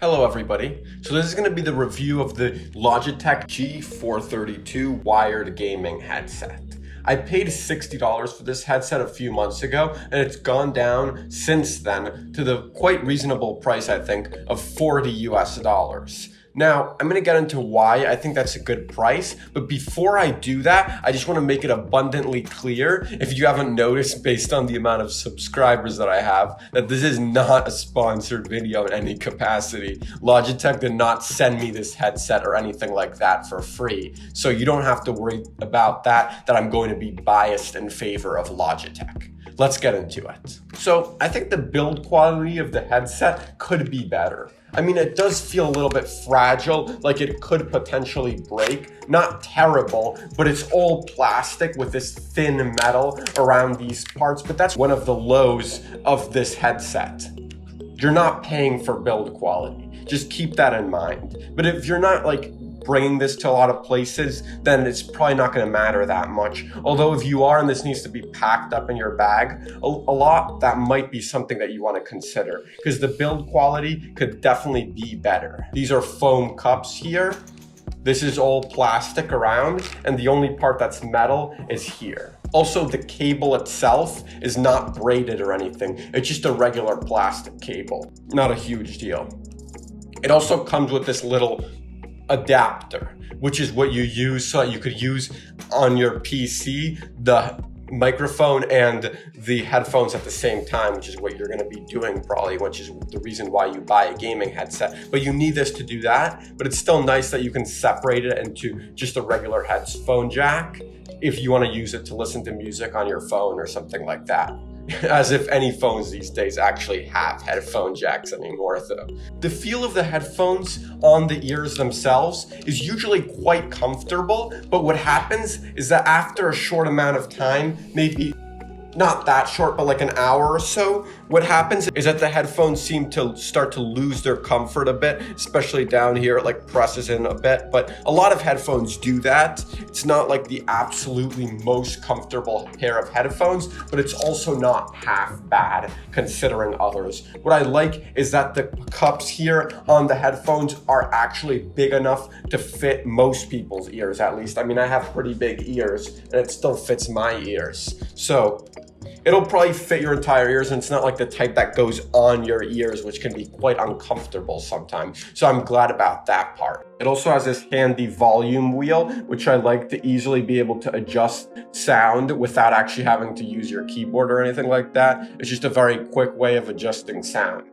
Hello everybody. So this is going to be the review of the Logitech G432 wired gaming headset. I paid $60 for this headset a few months ago, and it's gone down since then to the quite reasonable price, I think, of $40 US. Now, I'm going to get into why I think that's a good price, but before I do that, I just want to make it abundantly clear, if you haven't noticed based on the amount of subscribers that I have, that this is not a sponsored video in any capacity. Logitech did not send me this headset or anything like that for free, so you don't have to worry about that I'm going to be biased in favor of Logitech. Let's get into it. So I think the build quality of the headset could be better. I mean, it does feel a little bit fragile, like it could potentially break. Not terrible, but it's all plastic with this thin metal around these parts, but that's one of the lows of this headset. You're not paying for build quality. Just keep that in mind. But if you're not bringing this to a lot of places, then it's probably not going to matter that much. Although if you are and this needs to be packed up in your bag a lot, that might be something that you want to consider, because the build quality could definitely be better. These are foam cups here. This is all plastic around, and the only part that's metal is here. Also, the cable itself is not braided or anything. It's just a regular plastic cable. Not a huge deal. It also comes with this little adapter, which is what you use so that you could use on your PC the microphone and the headphones at the same time, which is what you're going to be doing probably, which is the reason why you buy a gaming headset. But you need this to do that, but it's still nice that you can separate it into just a regular headphone jack if you want to use it to listen to music on your phone or something like that. As if any phones these days actually have headphone jacks anymore, though. The feel of the headphones on the ears themselves is usually quite comfortable, but what happens is that after a short amount of time, maybe not that short, but like an hour or so, what happens is that the headphones seem to start to lose their comfort a bit, especially down here, it presses in a bit, but a lot of headphones do that. It's not like the absolutely most comfortable pair of headphones, but it's also not half bad considering others. What I like is that the cups here on the headphones are actually big enough to fit most people's ears, at least. I mean, I have pretty big ears, and it still fits my ears. So it'll probably fit your entire ears, and it's not like the type that goes on your ears, which can be quite uncomfortable sometimes. So I'm glad about that part. It also has this handy volume wheel, which I like to easily be able to adjust sound without actually having to use your keyboard or anything like that. It's just a very quick way of adjusting sound.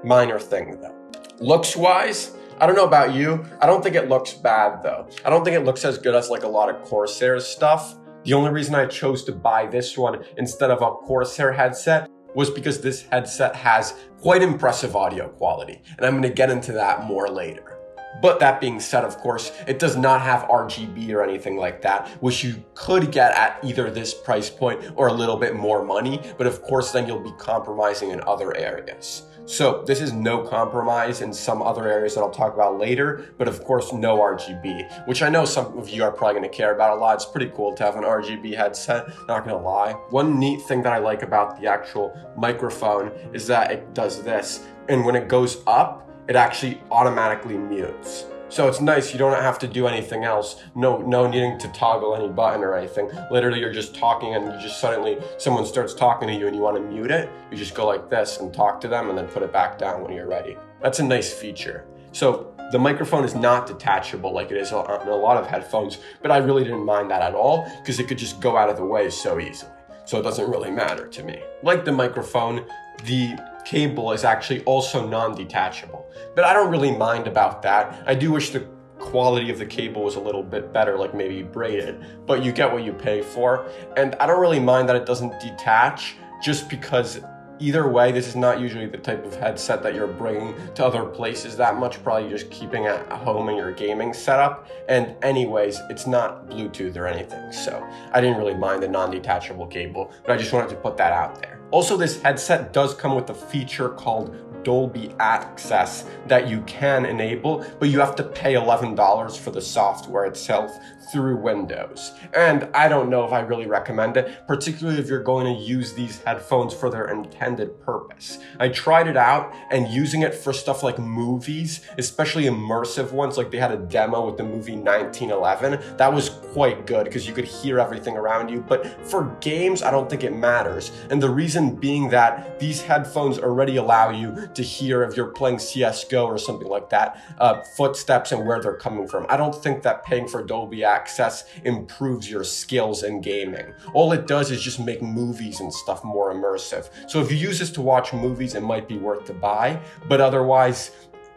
Minor thing though. Looks-wise, I don't know about you. I don't think it looks bad though. I don't think it looks as good as a lot of Corsair's stuff. The only reason I chose to buy this one instead of a Corsair headset was because this headset has quite impressive audio quality, and I'm going to get into that more later. But that being said, of course, it does not have RGB or anything like that, which you could get at either this price point or a little bit more money, but of course then you'll be compromising in other areas. So this is no compromise in some other areas that I'll talk about later, but of course no RGB, which I know some of you are probably going to care about a lot. It's pretty cool to have an RGB headset, not going to lie. One neat thing that I like about the actual microphone is that it does this, and when it goes up, it actually automatically mutes. So it's nice, you don't have to do anything else. No needing to toggle any button or anything. Literally, you're just talking and you just suddenly, someone starts talking to you and you want to mute it. You just go like this and talk to them and then put it back down when you're ready. That's a nice feature. So the microphone is not detachable like it is on a lot of headphones, but I really didn't mind that at all because it could just go out of the way so easily. So it doesn't really matter to me. Like the microphone, the cable is actually also non-detachable, but I don't really mind about that. I do wish the quality of the cable was a little bit better, like maybe braided, but you get what you pay for. And I don't really mind that it doesn't detach, just because either way, this is not usually the type of headset that you're bringing to other places that much, probably just keeping at home in your gaming setup. And anyways, it's not Bluetooth or anything, so I didn't really mind the non-detachable cable, but I just wanted to put that out there. Also, this headset does come with a feature called Dolby access that you can enable, but you have to pay $11 for the software itself through Windows. And I don't know if I really recommend it, particularly if you're going to use these headphones for their intended purpose. I tried it out, and using it for stuff like movies, especially immersive ones, like they had a demo with the movie 1911, that was quite good because you could hear everything around you. But for games, I don't think it matters. And the reason being that these headphones already allow you to hear, if you're playing CSGO or something like that, footsteps and where they're coming from. I don't think that paying for Dolby access improves your skills in gaming. All it does is just make movies and stuff more immersive. So if you use this to watch movies, it might be worth to buy, but otherwise,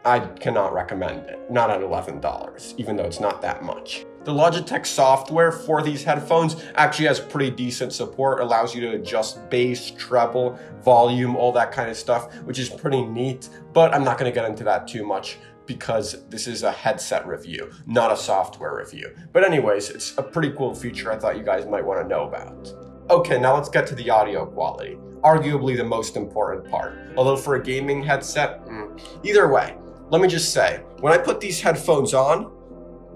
I cannot recommend it. Not at $11, even though it's not that much. The Logitech software for these headphones actually has pretty decent support, allows you to adjust bass, treble, volume, all that kind of stuff, which is pretty neat, but I'm not gonna get into that too much because this is a headset review, not a software review. But anyways, it's a pretty cool feature I thought you guys might wanna know about. Okay, now let's get to the audio quality. Arguably the most important part. Although for a gaming headset, either way, let me just say, when I put these headphones on,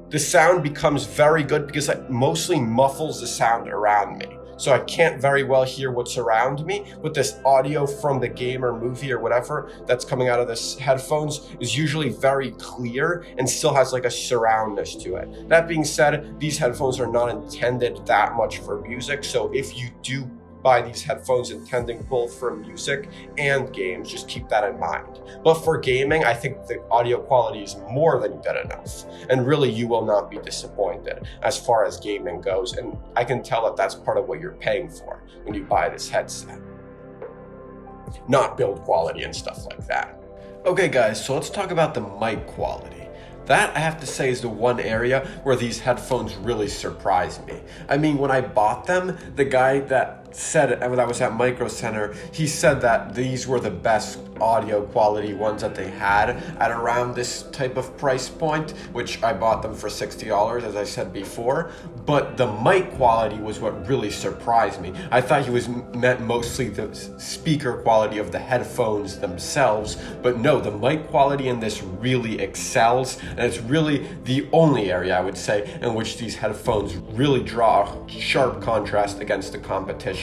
the sound becomes very good because it mostly muffles the sound around me. So I can't very well hear what's around me, but this audio from the game or movie or whatever that's coming out of this headphones is usually very clear and still has like a surroundness to it. That being said, these headphones are not intended that much for music, so if you do buy these headphones intending both for music and games, just keep that in mind. But for gaming, I think the audio quality is more than good enough. And really, you will not be disappointed as far as gaming goes. And I can tell that that's part of what you're paying for when you buy this headset. Not build quality and stuff like that. Okay guys, so let's talk about the mic quality. That, I have to say, is the one area where these headphones really surprised me. I mean, when I bought them, the guy that said it, when I was at Micro Center, he said that these were the best audio quality ones that they had at around this type of price point, which I bought them for $60, as I said before. But the mic quality was what really surprised me. I thought he was meant mostly the speaker quality of the headphones themselves, but no, the mic quality in this really excels, and it's really the only area, I would say, in which these headphones really draw a sharp contrast against the competition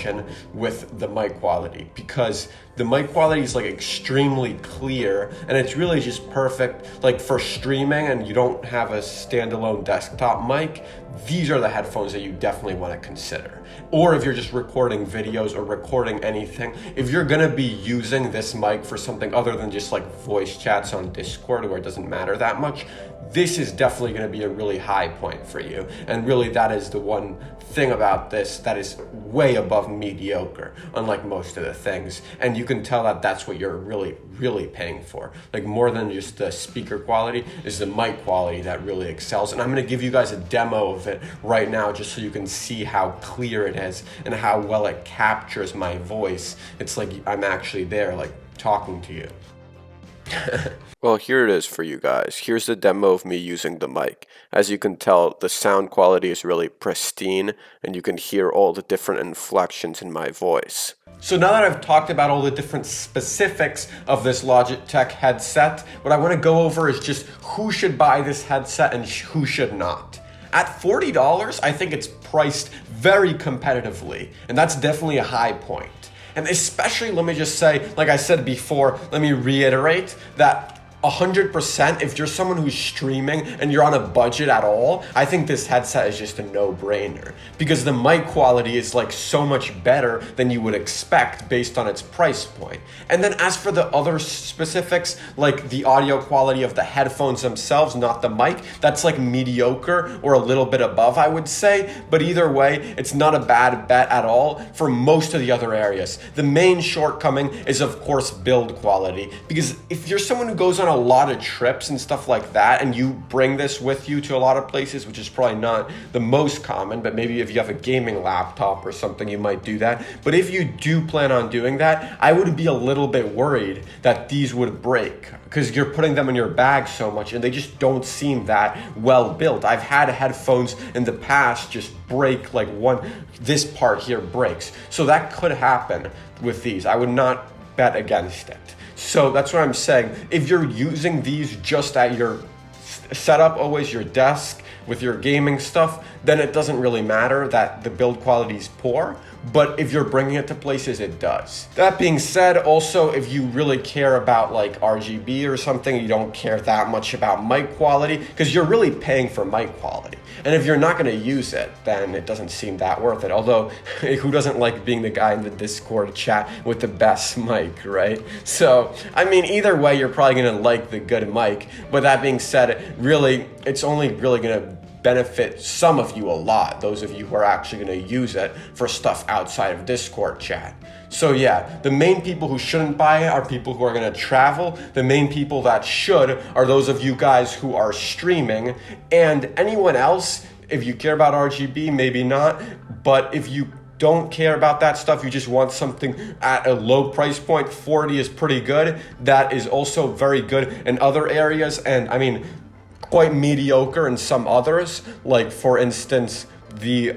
with the mic quality, because the mic quality is like extremely clear and it's really just perfect like for streaming and you don't have a standalone desktop mic. These are the headphones that you definitely want to consider. Or if you're just recording videos or recording anything, if you're gonna be using this mic for something other than just like voice chats on Discord where it doesn't matter that much, this is definitely going to be a really high point for you. And really that is the one thing about this that is way above mediocre, unlike most of the things. And you can tell that that's what you're really paying for. Like more than just the speaker quality is the mic quality that really excels. And I'm going to give you guys a demo of it right now just so you can see how clear it is and how well it captures my voice. It's like I'm actually there, like talking to you. Well, here it is for you guys. Here's the demo of me using the mic. As you can tell, the sound quality is really pristine, and you can hear all the different inflections in my voice. So now that I've talked about all the different specifics of this Logitech headset, what I want to go over is just who should buy this headset and who should not. At $40, I think it's priced very competitively, and that's definitely a high point. And especially, let me just say, like I said before, let me reiterate that 100%, if you're someone who's streaming and you're on a budget at all, I think this headset is just a no-brainer because the mic quality is like so much better than you would expect based on its price point. And then as for the other specifics, like the audio quality of the headphones themselves, not the mic, that's like mediocre or a little bit above, I would say. But either way, it's not a bad bet at all for most of the other areas. The main shortcoming is, of course, build quality, because if you're someone who goes on a lot of trips and stuff like that, and you bring this with you to a lot of places, which is probably not the most common, but maybe if you have a gaming laptop or something, you might do that. But if you do plan on doing that, I would be a little bit worried that these would break because you're putting them in your bag so much and they just don't seem that well built. I've had headphones in the past just break, like this part here breaks. So that could happen with these. I would not bet against it. So that's what I'm saying. If you're using these just at your setup, always your desk with your gaming stuff, then it doesn't really matter that the build quality is poor. But if you're bringing it to places, it does. That being said, also, if you really care about like RGB or something, you don't care that much about mic quality, because you're really paying for mic quality. And if you're not going to use it, then it doesn't seem that worth it. Although, who doesn't like being the guy in the Discord chat with the best mic, right? So, I mean, either way, you're probably going to like the good mic. But that being said, really, it's only really going to benefit some of you a lot, those of you who are actually going to use it for stuff outside of Discord chat. So yeah, the main people who shouldn't buy it are people who are going to travel. The main people that should are those of you guys who are streaming, and anyone else, if you care about RGB, maybe not, but if you don't care about that stuff, you just want something at a low price point, 40 is pretty good. That is also very good in other areas, and I mean, quite mediocre in some others, like for instance the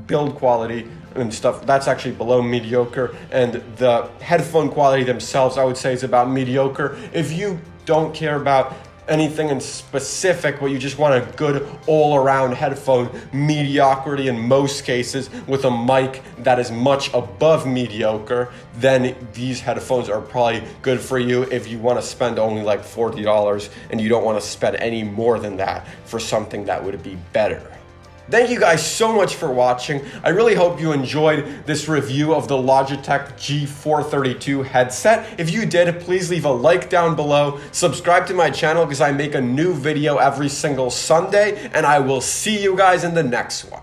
build quality and stuff, that's actually below mediocre, and the headphone quality themselves I would say is about mediocre. If you don't care about anything in specific, but you just want a good all-around headphone, mediocrity in most cases with a mic that is much above mediocre, then these headphones are probably good for you if you want to spend only like $40 and you don't want to spend any more than that for something that would be better. Thank you guys so much for watching. I really hope you enjoyed this review of the Logitech G432 headset. If you did, please leave a like down below. Subscribe to my channel because I make a new video every single Sunday, and I will see you guys in the next one.